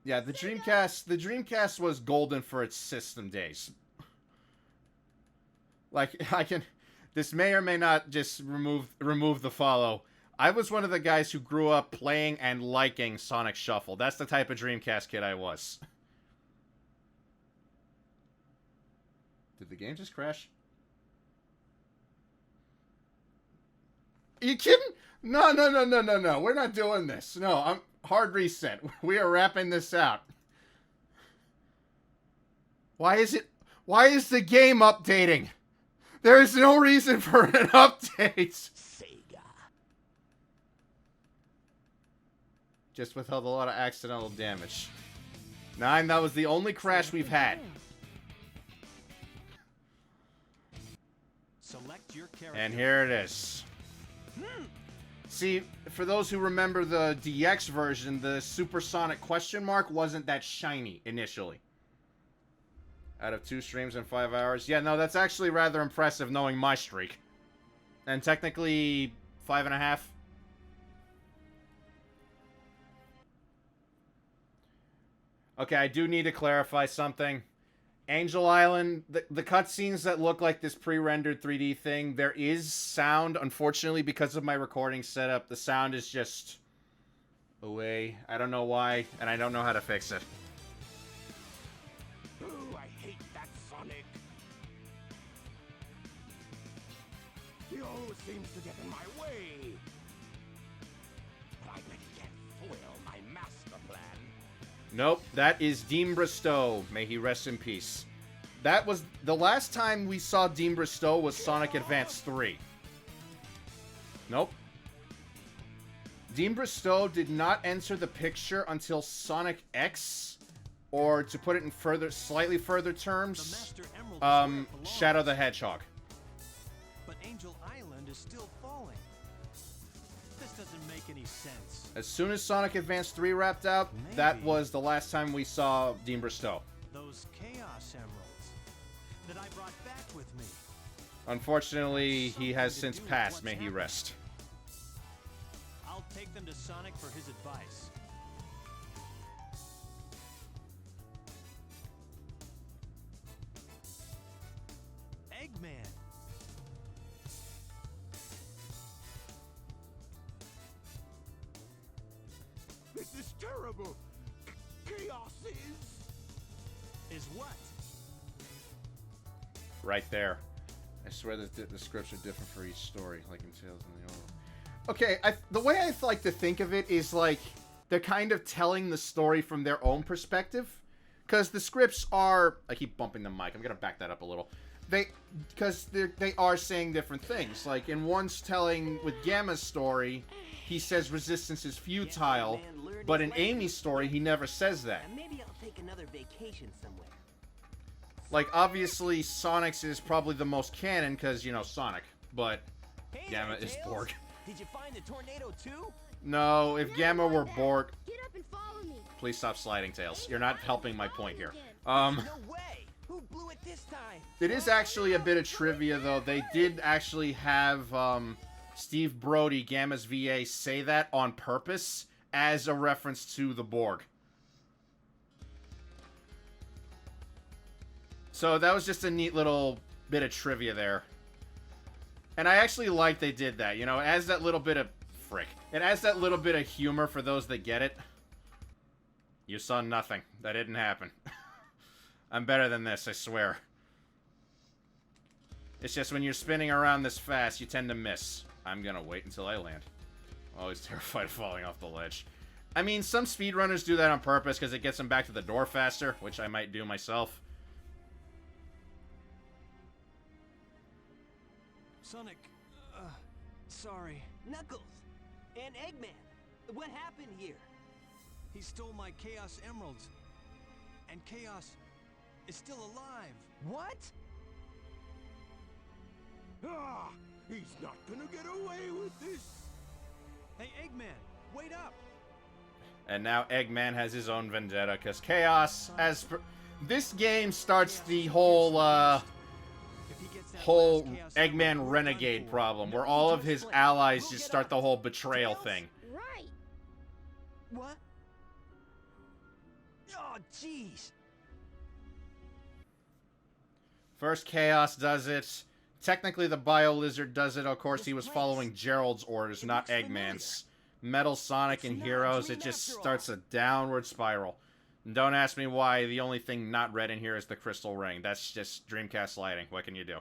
Yeah, the Dreamcast was golden for its system days. Like, this may or may not just remove the follow. I was one of the guys who grew up playing and liking Sonic Shuffle. That's the type of Dreamcast kid I was. Did the game just crash? Are you kidding? No. We're not doing this. No, I'm hard reset. We are wrapping this out. Why is the game updating? There is no reason for an update. Sega. Just withheld a lot of accidental damage. 9, that was the only crash we've had. Select your character. And here it is. See, for those who remember the DX version, the Supersonic question mark wasn't that shiny initially. Out of 2 streams in 5 hours. Yeah, no, that's actually rather impressive knowing my streak. And technically, 5.5. Okay, I do need to clarify something. Angel Island, the cutscenes that look like this pre-rendered 3D thing, there is sound. Unfortunately, because of my recording setup, the sound is just away. I don't know why, and I don't know how to fix it. Ooh, I hate that Sonic. He always seems to get in my way. But I bet he can't foil my master plan. Nope, that is Dean Bristow. May he rest in peace. That was the last time we saw Dean Bristow was Sonic Advance 3. Nope. Dean Bristow did not enter the picture until Sonic X, or to put it in slightly further terms, Shadow the Hedgehog. But Angel Island is still falling. This doesn't make any sense. As soon as Sonic Advance 3 wrapped out, that was the last time we saw Dean Bristow. Those Chaos Emeralds that I brought back with me. Unfortunately, he has since passed. May he rest. I'll take them to Sonic for his advice. Eggman. This is terrible. Chaos Is what? Right there. I swear that the scripts are different for each story, like in Tales in the Old. Okay, the way I like to think of it is like they're kind of telling the story from their own perspective. Because the scripts are... I keep bumping the mic. I'm going to back that up a little. They are saying different things. Like in one's telling with Gamma's story, he says resistance is futile. But in Amy's story, he never says that. Maybe I'll take another vacation somewhere. Like, obviously, Sonic's is probably the most canon, because, you know, Sonic. But Gamma is Borg. Did you find the tornado too? No, if Gamma were Borg... Get up and follow me. Please stop sliding, Tails. You're not helping my point here. No way! Who blew it this time? It is actually a bit of trivia, though. They did actually have Steve Brody, Gamma's VA, say that on purpose as a reference to the Borg. So that was just a neat little bit of trivia there. And I actually like they did that, you know, it adds that little bit of... Frick. It adds that little bit of humor for those that get it. You saw nothing. That didn't happen. I'm better than this, I swear. It's just when you're spinning around this fast, you tend to miss. I'm gonna wait until I land. Always terrified of falling off the ledge. I mean, some speedrunners do that on purpose because it gets them back to the door faster, which I might do myself. Sonic, sorry. Knuckles and Eggman. What happened here? He stole my Chaos Emeralds. And Chaos is still alive. What? Ah! He's not gonna get away with this! Hey, Eggman, wait up! And now Eggman has his own vendetta, because Chaos, this game starts the whole Eggman Renegade problem, where all of his allies just start the whole betrayal thing. Right. What? jeez. First Chaos does it. Technically, the Bio Lizard does it. Of course, he was following Gerald's orders, not Eggman's. Metal Sonic and Heroes, it just starts a downward spiral. And don't ask me why. The only thing not red in here is the Crystal Ring. That's just Dreamcast lighting. What can you do?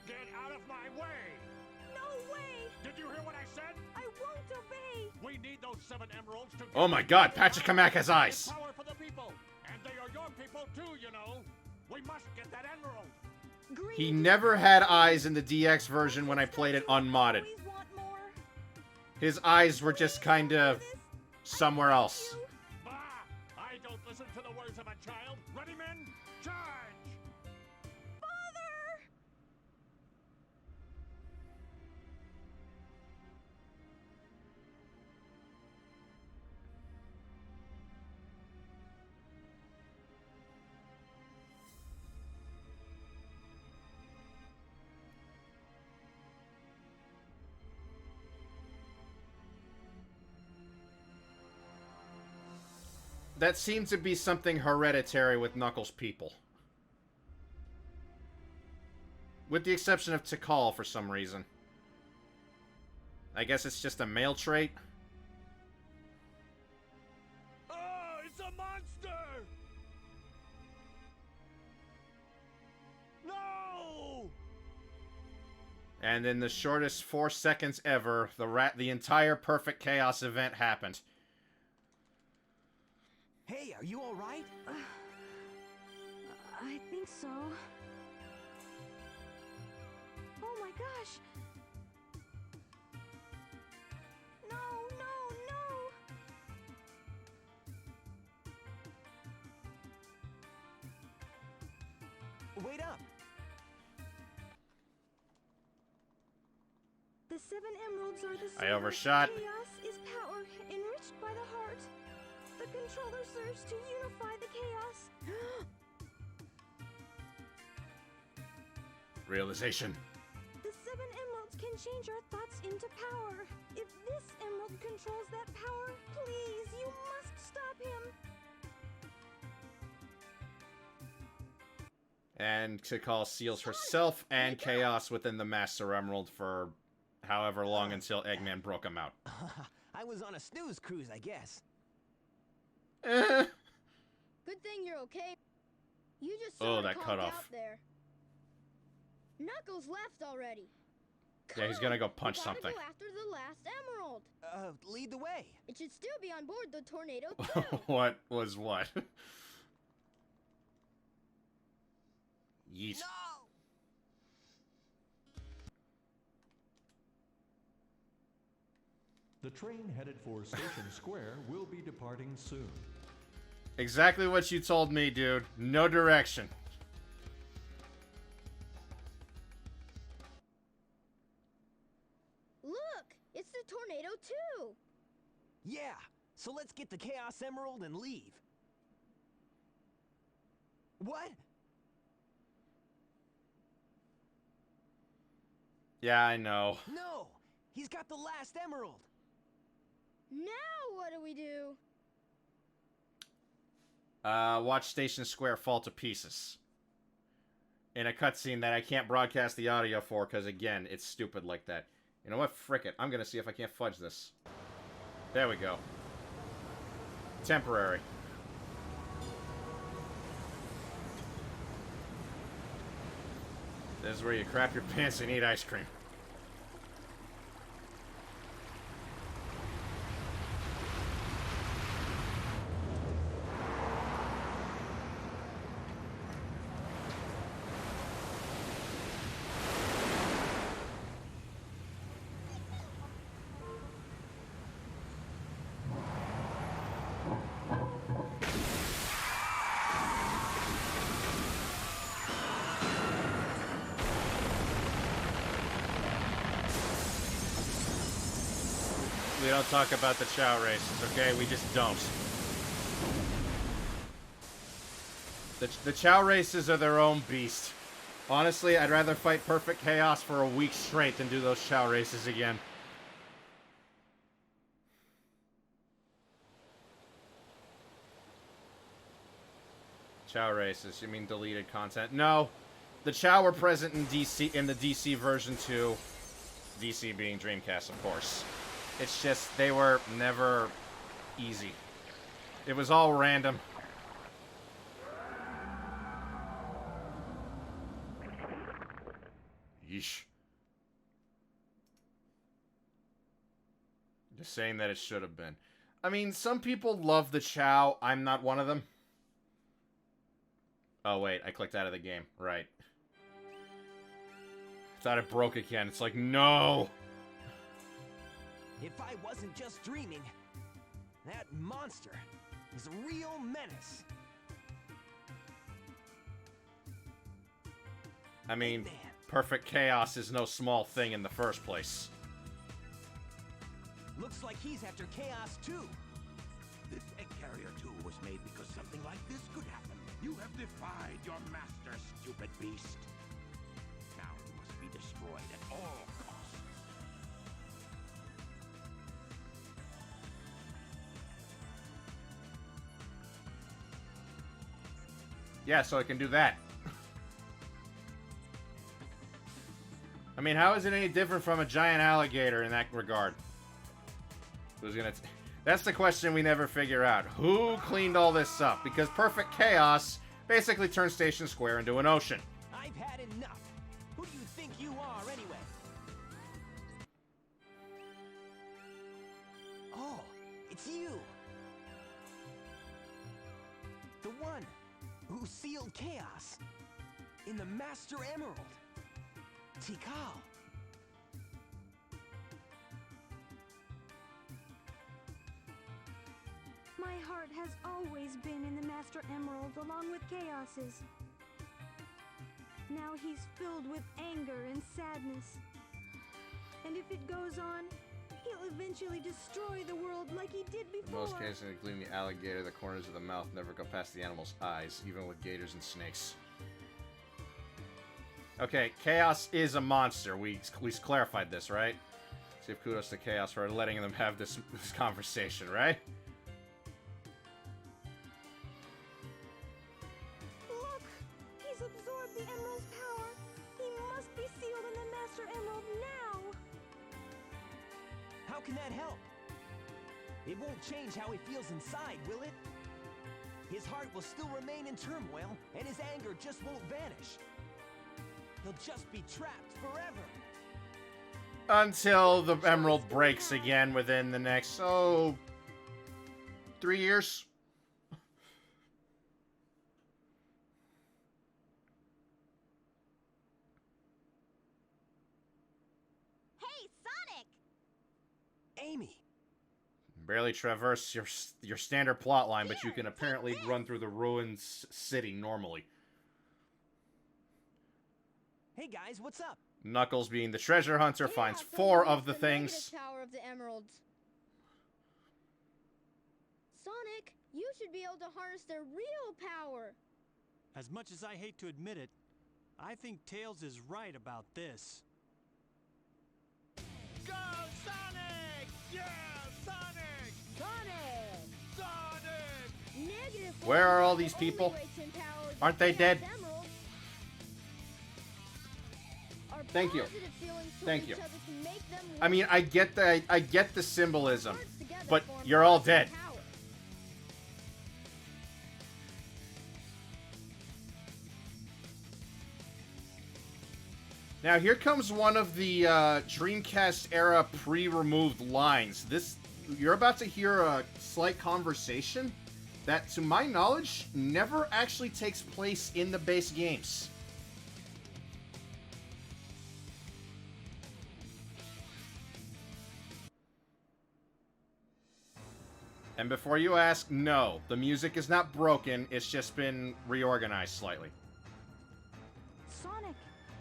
Get out of my way! No way! Did you hear what I said? I won't obey! We need those 7 emeralds to... Oh my god, Patrick Kamak has eyes! Power for the people! And they are your people too, you know! We must get that emerald! Green, He never had eyes in the DX version when I played it unmodded. always want more. His eyes were just kinda somewhere else. Bah! I don't listen to the words of a child! Ready, men? Charge! Father! That seems to be something hereditary with Knuckles people. With the exception of Tikal for some reason. I guess it's just a male trait. Oh, it's a monster! No! And in the shortest 4 seconds ever, the entire Perfect Chaos event happened. Hey, are you alright? I think so. Oh my gosh! No, no, no! Wait up. The 7 emeralds are the I source. overshot. Chaos is power enriched by the heart. The controller serves to unify the chaos. Realization. The 7 emeralds can change our thoughts into power. If this emerald controls that power, please, you must stop him. And Tikal seals herself and Chaos within the Master Emerald for however long until Eggman broke him out. I was on a snooze cruise, I guess. Eh. Good thing you're okay. You just Oh, sorta that conked cutoff. out there. Knuckles left already. Yeah, he's gonna go Come, punch we gotta something. Go after the last emerald. Lead the way. It should still be on board the tornado too. What was what? Yeet. No! The train headed for Station Square will be departing soon. Exactly what you told me, dude. No direction. Look, it's the tornado too. Yeah, so let's get the Chaos Emerald and leave. What? Yeah, I know. No! He's got the last emerald! Now what do we do? Watch Station Square fall to pieces. In a cutscene that I can't broadcast the audio for, because again, it's stupid like that. You know what? Frick it. I'm gonna see if I can't fudge this. There we go. Temporary. This is where you crap your pants and eat ice cream. We don't talk about the chow races, okay? We just don't. The chow races are their own beast. Honestly, I'd rather fight Perfect Chaos for a week straight than do those chow races again. Chow races. You mean deleted content? No. The Chow were present in DC in the DC version 2. DC being Dreamcast, of course. It's just they were never easy. It was all random. Yeesh. Just saying that it should have been. I mean, some people love the Chow. I'm not one of them. Oh, wait. I clicked out of the game. Right. Thought it broke again. It's like, no! If I wasn't just dreaming, that monster is a real menace. I mean, Man. perfect chaos is no small thing in the first place. Looks like he's after Chaos too. This egg carrier 2 was made because something like this could happen. You have defied your master, stupid beast. Now you must be destroyed at all costs. Yeah, so I can do that. I mean, how is it any different from a giant alligator in that regard? Who's gonna... That's the question we never figure out. Who cleaned all this up? Because perfect chaos basically turns Station Square into an ocean. I've had enough. Who do you think you are anyway? Oh, it's you. The one who sealed chaos in the Master Emerald. Tikal. My heart has always been in the Master Emerald along with Chaos's. Now he's filled with anger and sadness. And if it goes on, he'll eventually destroy the world like he did In before. most cases, including the alligator, the corners of the mouth never go past the animal's eyes, even with gators and snakes. Okay, Chaos is a monster. We clarified this, right? So give kudos to Chaos for letting them have this conversation, right? Look! He's absorbed the Emerald's power. He must be sealed in the Master Emerald now! How can that help? It won't change how he feels inside, will it? His heart will still remain in turmoil, and his anger just won't vanish. He'll just be trapped forever. Until the emerald breaks again within the next, 3 years? Hey, Sonic! Amy! Barely traverse your standard plot line, but you can apparently run through the ruined city normally. Hey guys, what's up? Knuckles, being the treasure hunter, finds Yeah, 4 someone of the needs negative things. power of the emeralds. Sonic, you should be able to harness their real power. As much as I hate to admit it, I think Tails is right about this. Go, Sonic! Yeah, Sonic! Sonic! Sonic! Negative Where are all force these is the only people? way to empower the Aren't they Chaos dead? Emeralds. Our Thank you. positive feelings toward Thank each you. other can make them I mean, work. I get the symbolism, Hearts together but form you're all awesome dead. power. Now here comes one of the Dreamcast era pre-removed lines. You're about to hear a slight conversation that, to my knowledge, never actually takes place in the base games. And before you ask, no, the music is not broken, it's just been reorganized slightly. Sonic,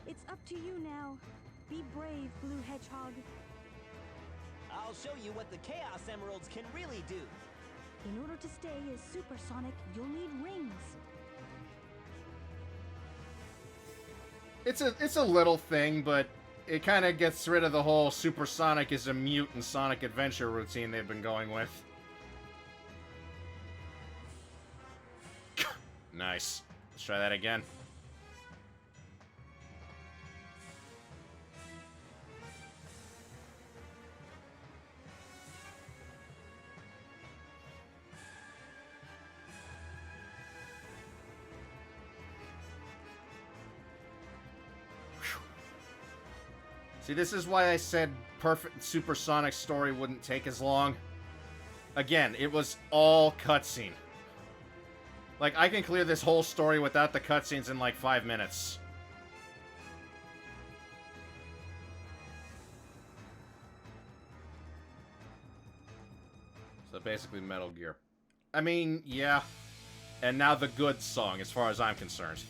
it's up to you now. Be brave, Blue Hedgehog. I'll show you what the Chaos Emeralds can really do. In order to stay as Super Sonic, you'll need rings. It's a little thing, but it kind of gets rid of the whole Super Sonic is a mute and Sonic Adventure routine they've been going with. Nice. Let's try that again. See, this is why I said perfect supersonic story wouldn't take as long. Again, it was all cutscene. Like, I can clear this whole story without the cutscenes in like 5 minutes. So basically Metal Gear. I mean, yeah. And now the good song, as far as I'm concerned.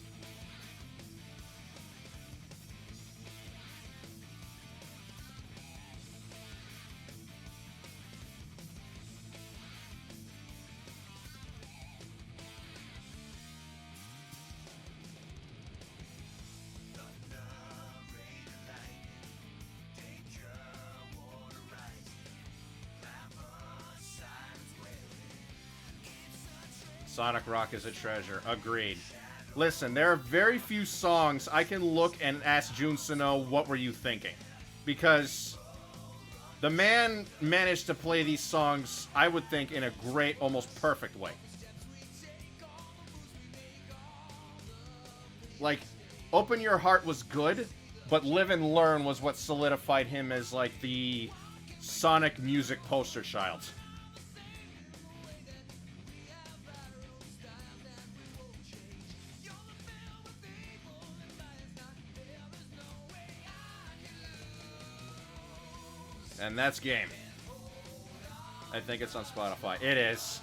Sonic Rock is a treasure. Agreed. Listen, there are very few songs I can look and ask Jun Sano, what were you thinking? Because the man managed to play these songs, I would think, in a great, almost perfect way. Like, Open Your Heart was good, but Live and Learn was what solidified him as, like, the Sonic music poster child. And that's game. I think it's on Spotify. It is.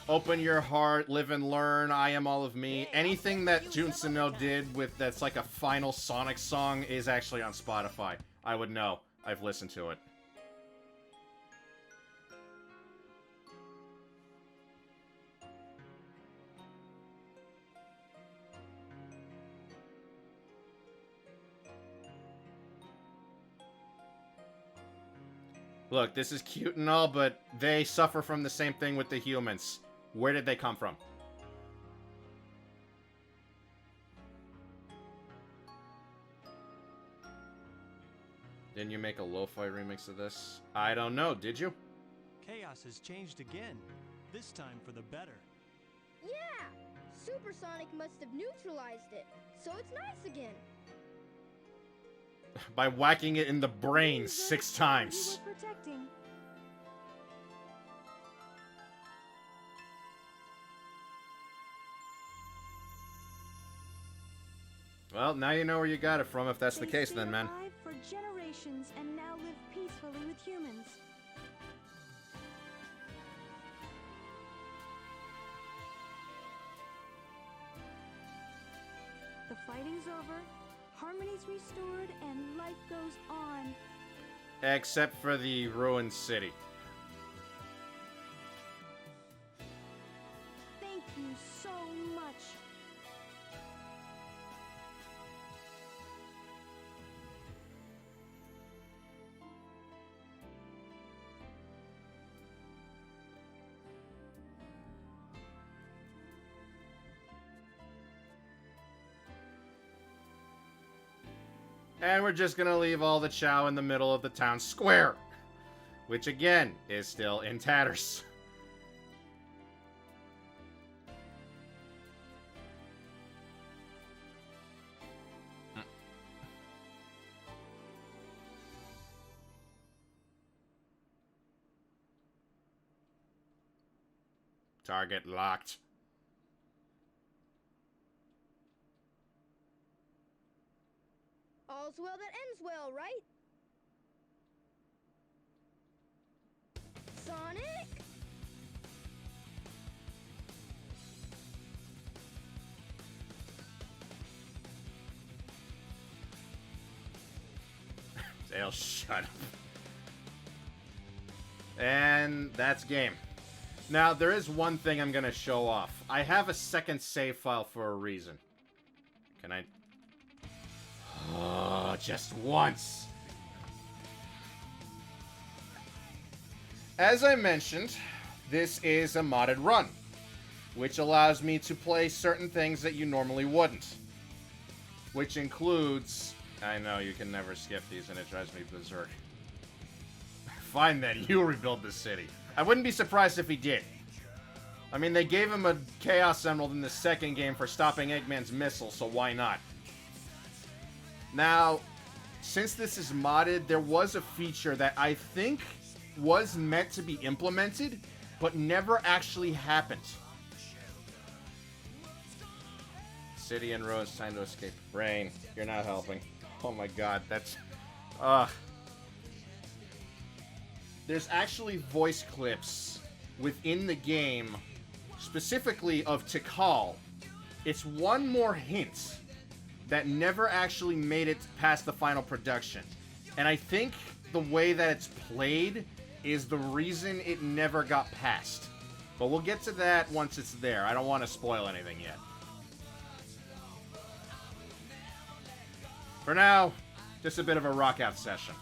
Open Your Heart, Live and Learn, I Am All of Me. Anything that Jun Sano did with that's like a final Sonic song is actually on Spotify. I would know. I've listened to it. Look, this is cute and all, but they suffer from the same thing with the humans. Where did they come from? Didn't you make a lo-fi remix of this? I don't know, did you? Chaos has changed again, this time for the better. Yeah! Supersonic must have neutralized it, so it's nice again. By whacking it in the brain 6 times. You were protecting. Well, now you know where you got it from, if that's the They case stayed then, man. alive for generations and now live peacefully with humans. The fighting's over, harmony's restored, and life goes on. Except for the ruined city. Thank you so much. And we're just gonna leave all the chow in the middle of the town square. Which, again, is still in tatters. Target locked. All's well that ends well, right? Sonic? Dale, shut up. And that's game. Now, there is one thing I'm gonna show off. I have a second save file for a reason. Can I... Oh, just once. As I mentioned, this is a modded run. which allows me to play certain things that you normally wouldn't. Which includes... I know, you can never skip these, and it drives me berserk. Fine then, you rebuild the city. I wouldn't be surprised if he did. I mean, they gave him a Chaos Emerald in the second game for stopping Eggman's missile, so why not? Now, since this is modded, there was a feature that I think was meant to be implemented, but never actually happened. City in ruins, time to escape. Brain, you're not helping. Oh my god, that's... There's actually voice clips within the game, specifically of Tikal. It's one more hint that never actually made it past the final production. And I think the way that it's played is the reason it never got passed. But we'll get to that once it's there. I don't want to spoil anything yet. For now, just a bit of a rock out session.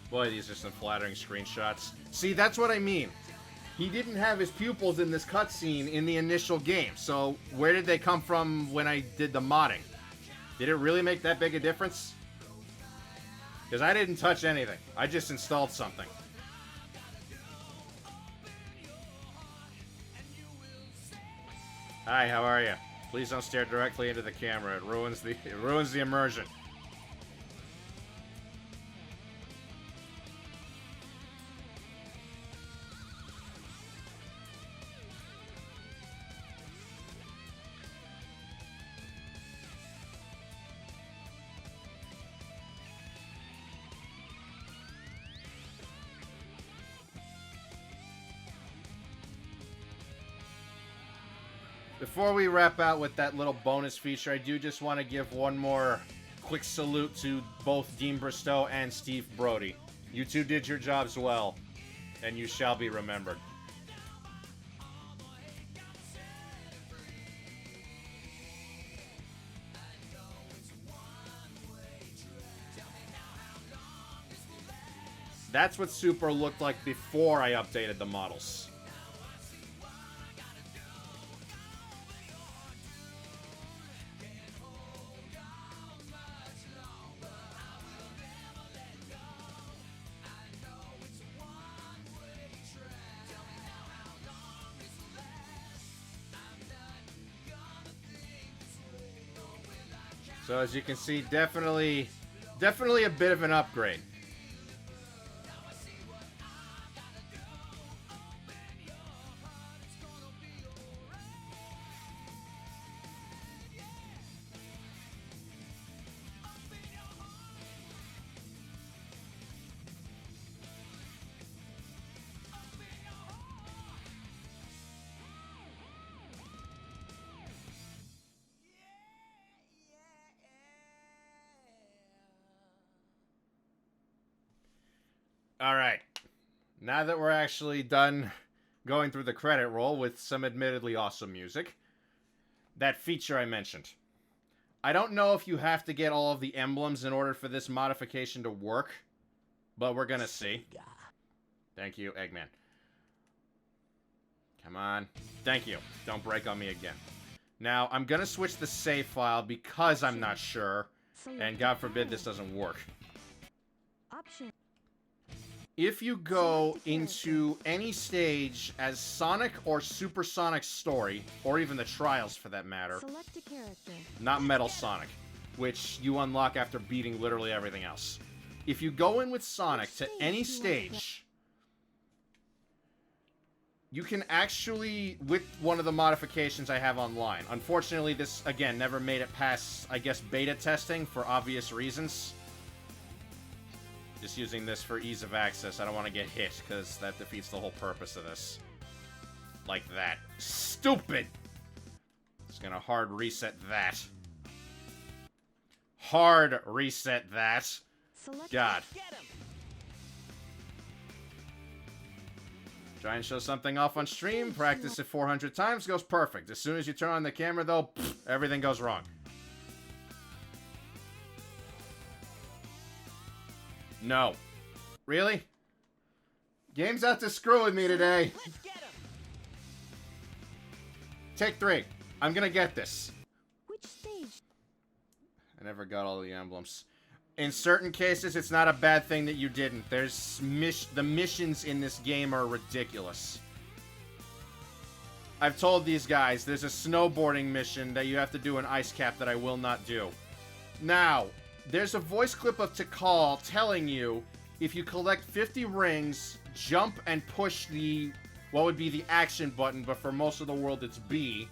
Boy, these are some flattering screenshots. See, that's what I mean. He didn't have his pupils in this cutscene in the initial game, so where did they come from when I did the modding? Did it really make that big a difference? Because I didn't touch anything. I just installed something. Hi, how are you? Please don't stare directly into the camera. It ruins the immersion. Before we wrap out with that little bonus feature, I do just want to give one more quick salute to both Dean Bristow and Steve Brody. You two did your jobs well, and you shall be remembered. That's what Super looked like before I updated the models. So as you can see, definitely a bit of an upgrade. Alright, now that we're actually done going through the credit roll with some admittedly awesome music, that feature I mentioned. I don't know if you have to get all of the emblems in order for this modification to work, but we're gonna see. Thank you, Eggman. Come on. Thank you. Don't break on me again. Now, I'm gonna switch the save file because I'm not sure, and God forbid this doesn't work. Option. If you go into any stage as Sonic or Supersonic Story, or even the Trials for that matter, Select a character. not Metal Sonic, which you unlock after beating literally everything else. If you go in with Sonic to any stage, you can actually, with one of the modifications I have online. Unfortunately, this, again, never made it past, I guess, beta testing for obvious reasons. Just using this for ease of access. I don't want to get hit, because that defeats the whole purpose of this. Like that. Stupid! Just gonna hard reset that. Hard reset that. Select God. Get him! Try and show something off on stream, practice it 400 times, goes perfect. As soon as you turn on the camera, though, everything goes wrong. No. Really? Game's out to screw with me today. Let's get him! Take 3. I'm gonna get this. which stage? I never got all the emblems. In certain cases, it's not a bad thing that you didn't. There's the missions in this game are ridiculous. I've told these guys, there's a snowboarding mission that you have to do an ice cap that I will not do. Now, there's a voice clip of Tikal telling you if you collect 50 rings, jump and push the, what would be the action button, but for most of the world it's B,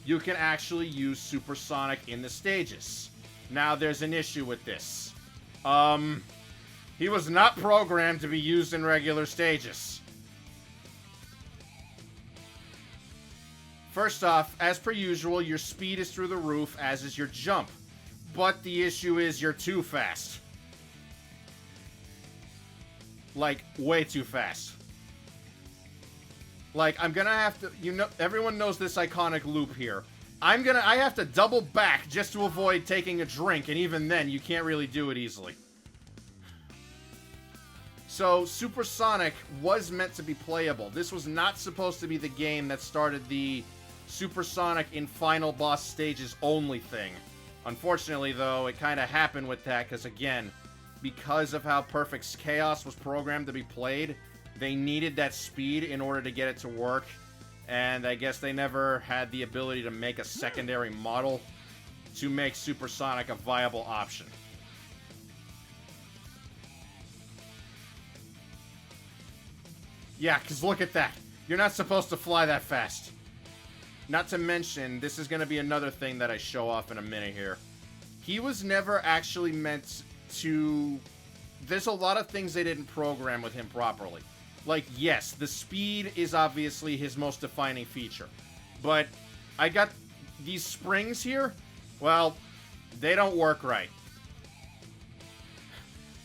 you can actually use Supersonic in the stages. Now, there's an issue with this. He was not programmed to be used in regular stages. First off, as per usual, your speed is through the roof, as is your jump. But the issue is you're too fast. Like, way too fast. Like, I'm gonna have to, you know, everyone knows this iconic loop here. I have to double back just to avoid taking a drink, and even then, you can't really do it easily. So, Supersonic was meant to be playable. This was not supposed to be the game that started the Supersonic in final boss stages only thing. Unfortunately, though, it kind of happened with that, because again, because of how Perfect Chaos was programmed to be played, they needed that speed in order to get it to work. And I guess they never had the ability to make a secondary model to make Supersonic a viable option. Yeah, because look at that. You're not supposed to fly that fast. Not to mention, this is going to be another thing that I show off in a minute here. He was never actually meant to... There's a lot of things they didn't program with him properly. Like, yes, the speed is obviously his most defining feature. But I got these springs here. Well, they don't work right.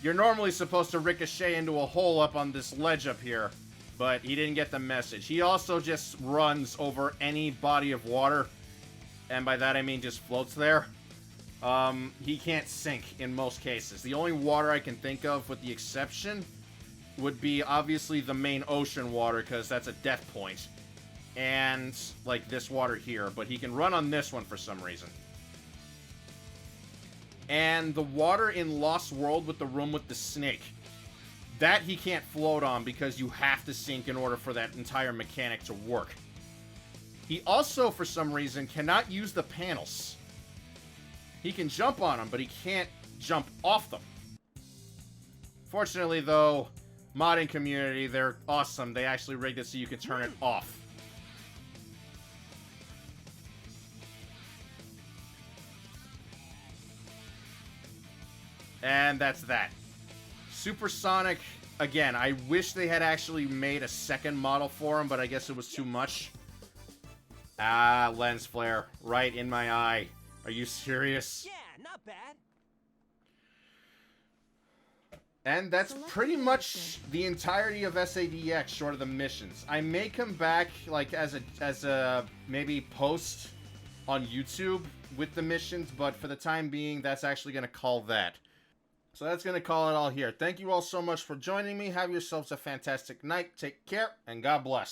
You're normally supposed to ricochet into a hole up on this ledge up here. But he didn't get the message. He also just runs over any body of water. And by that I mean just floats there. He can't sink in most cases. The only water I can think of, with the exception, would be obviously the main ocean water, because that's a death point. And, like, this water here. But he can run on this one for some reason. And the water in Lost World with the room with the snake. That he can't float on because you have to sink in order for that entire mechanic to work. He also, for some reason, cannot use the panels. He can jump on them, but he can't jump off them. Fortunately, though, modding community, they're awesome. They actually rigged it so you can turn it off. And that's that. Supersonic, again, I wish they had actually made a second model for him, but I guess it was too much. Ah, lens flare. Right in my eye. Are you serious? Yeah, not bad. And that's pretty much the entirety of SADX, short of the missions. I may come back, like, as a maybe post on YouTube with the missions, but for the time being, that's actually going to call that. So that's going to call it all here. Thank you all so much for joining me. Have yourselves a fantastic night. Take care, and God bless.